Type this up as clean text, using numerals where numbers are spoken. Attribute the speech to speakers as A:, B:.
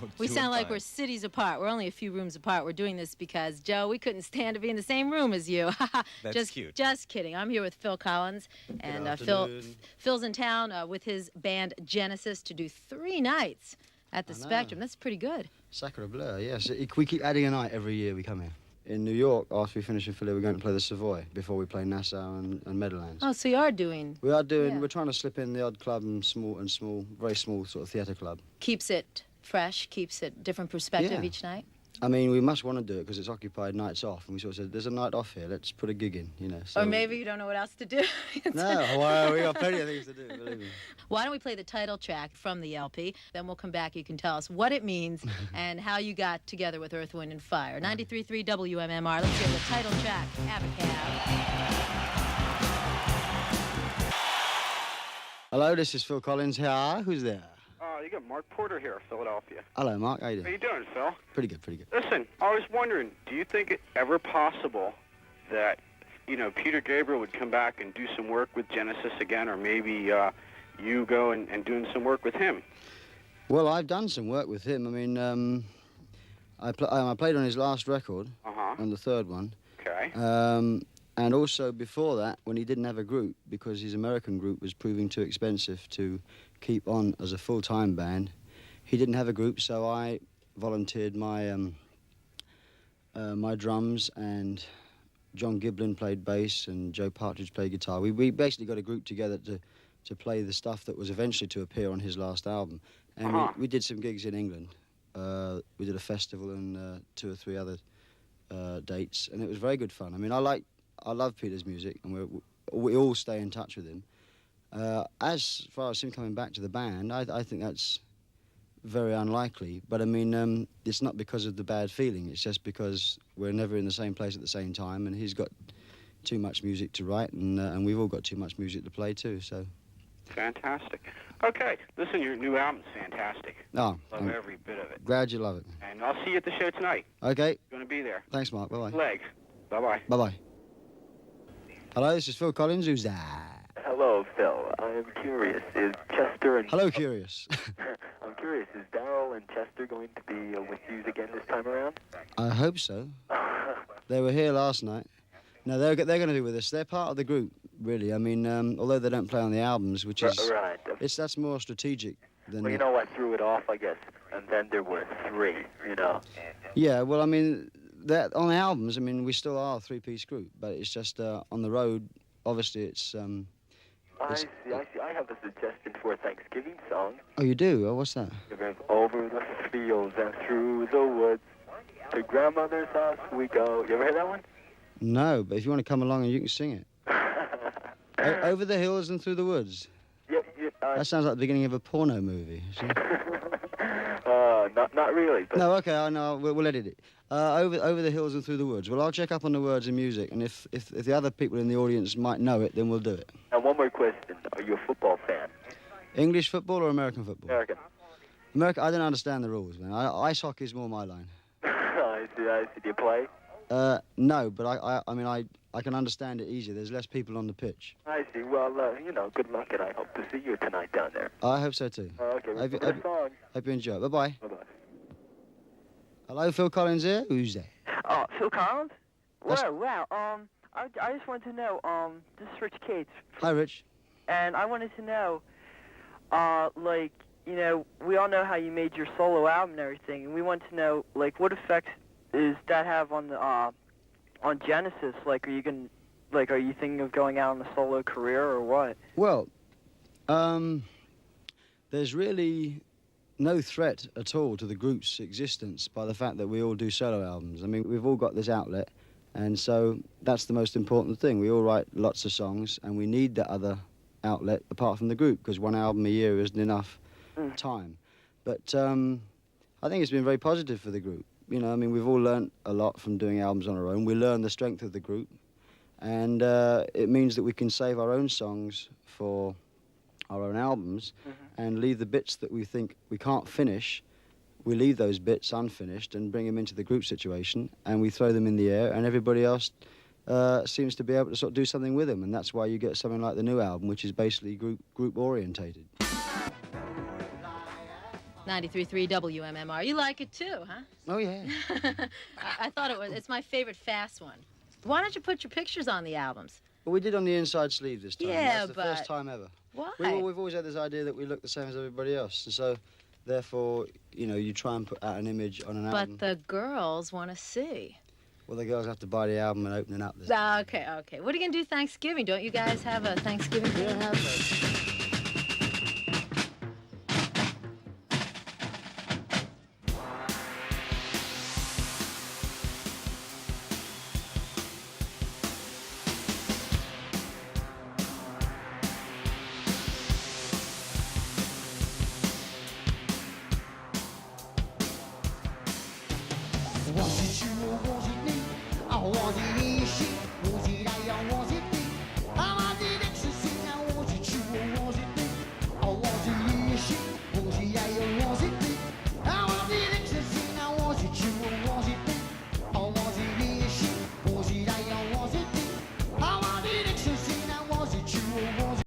A: Oh,
B: We
A: two
B: sound
A: and
B: like
A: five.
B: we're cities apart. We're only a few rooms apart. We're doing this because, Joe, we couldn't stand to be in the same room as you.
A: That's cute.
B: Just kidding. I'm here with Phil Collins. And
C: afternoon.
B: Phil's in town with his band Genesis to do 3 nights at the
C: I know.
B: Spectrum. That's pretty good.
C: Sacre bleu, yes. We keep adding a night every year we come here. In New York, after we finish in Philly, we're going to play the Savoy before we play Nassau and Meadowlands.
B: Oh, so you are doing...
C: We're trying to slip in the odd club and very small sort of theatre club.
B: Keeps it fresh, keeps it different perspective
C: Yeah.
B: each night.
C: I mean, we must want to do it because it's occupied nights off. And we sort of said, there's a night off here, let's put a gig in, you know. So,
B: Or maybe you don't know what else to do.
C: No, well, we got plenty of things to do, believe me.
B: Why don't we play the title track from the LP? Then we'll come back. You can tell us what it means and how you got together with Earth, Wind, and Fire. 93.3 WMMR. Let's hear the title track, Abacab.
C: Hello, this is Phil Collins here. Who's there?
D: You got Mark Porter here, Philadelphia.
C: Hello, Mark. How you
D: How
C: doing?
D: you doing, Phil?
C: Pretty good, pretty good.
D: Listen, I was wondering, do you think it ever possible that, Peter Gabriel would come back and do some work with Genesis again, or maybe you go and doing some work with him?
C: Well, I've done some work with him. I mean, I played on his last record, on the third one.
D: Okay.
C: And also before that, when he didn't have a group, because his American group was proving too expensive to keep on as a full-time band, he didn't have a group, so I volunteered my my drums, and John Giblin played bass, and Joe Partridge played guitar. We basically got a group together to play the stuff that was eventually to appear on his last album. And we did some gigs in England. We did a festival and 2 or 3 other dates, and it was very good fun. I mean, I love Peter's music, and we all stay in touch with him. As far as him coming back to the band, I think that's very unlikely. But I mean, it's not because of the bad feeling. It's just because we're never in the same place at the same time, and he's got too much music to write, and we've all got too much music to play too. So.
D: Fantastic. Okay, listen, your new album's fantastic.
C: Oh,
D: Love every bit of it.
C: Glad you love it.
D: And I'll see you at the show tonight.
C: Okay.
D: Going to be there.
C: Thanks, Mark. Bye-bye.
D: Legs. Bye-bye.
C: Bye-bye. Hello, this is Phil Collins. Who's that?
E: Hello, Phil. I'm curious. Is Chester and...
C: Hello, Curious.
E: I'm curious. Is Darryl and Chester going to be with you again this time around?
C: I hope so. They were here last night. No, they're going to be with us. They're part of the group, really. I mean, although they don't play on the albums, which is...
E: Right.
C: That's more strategic than...
E: Well, you know, I threw it off, I guess. And then there were 3, you know.
C: Yeah, well, I mean, on the albums, I mean, we still are a 3-piece group, but it's just on the road, obviously, it's...
E: I see. I have a suggestion for a Thanksgiving song.
C: Oh, you do? Oh, what's that?
E: Over the fields and through the woods, to grandmother's house we go. You ever heard that one?
C: No, but if you want to come along and you can sing it. Over the hills and through the woods.
E: Yeah,
C: that sounds like the beginning of a porno movie.
E: Not really. But...
C: No, okay, I know. We'll edit it. Over the hills and through the woods. Well, I'll check up on the words and music, and if the other people in the audience might know it, then we'll do it.
E: And one more question. Are you a football fan?
C: English football or American football?
E: American.
C: America. I don't understand the rules, man. Ice hockey's more my line.
E: I see. Do you play?
C: No, but I can understand it easier. There's less people on the pitch.
E: I see. Well, good luck, and I hope to see you tonight down there.
C: I hope so too.
E: Okay. Song.
C: Hope you enjoy it. Bye-bye.
E: Bye-bye.
C: Hello, Phil Collins here. Who's there?
F: Phil Collins? Wow. I just wanted to know, this is Rich Cates.
C: Hi, Rich.
F: And I wanted to know, we all know how you made your solo album and everything, and we want to know, what effects does that have on the, on Genesis? Are you thinking of going out on a solo career or what?
C: Well, there's really no threat at all to the group's existence by the fact that we all do solo albums. I mean, we've all got this outlet, and so that's the most important thing. We all write lots of songs, and we need that other outlet apart from the group, because one album a year isn't enough time. But I think it's been very positive for the group. You know, I mean, we've all learnt a lot from doing albums on our own. We learn the strength of the group, and it means that we can save our own songs for our own albums and leave the bits that we think we can't finish. We leave those bits unfinished and bring them into the group situation, and we throw them in the air, and everybody else seems to be able to sort of do something with them, and that's why you get something like the new album, which is basically group orientated.
B: 93.3 WMMR. You like it too, huh?
C: Oh, yeah.
B: I thought it's my favorite fast one. Why don't you put your pictures on the albums?
C: Well, we did on the inside sleeve this time.
B: Yeah,
C: That's the
B: but
C: first time ever.
B: why?
C: We've always had this idea that we look the same as everybody else. And so, therefore, you know, you try and put out an image on an album.
B: But the girls want to see.
C: Well, the girls have to buy the album and open it up this time.
B: Okay. What are you going to do Thanksgiving? Don't you guys have a Thanksgiving
C: We
B: thing?
C: don't have that.
A: Was it you or was it me? Or was it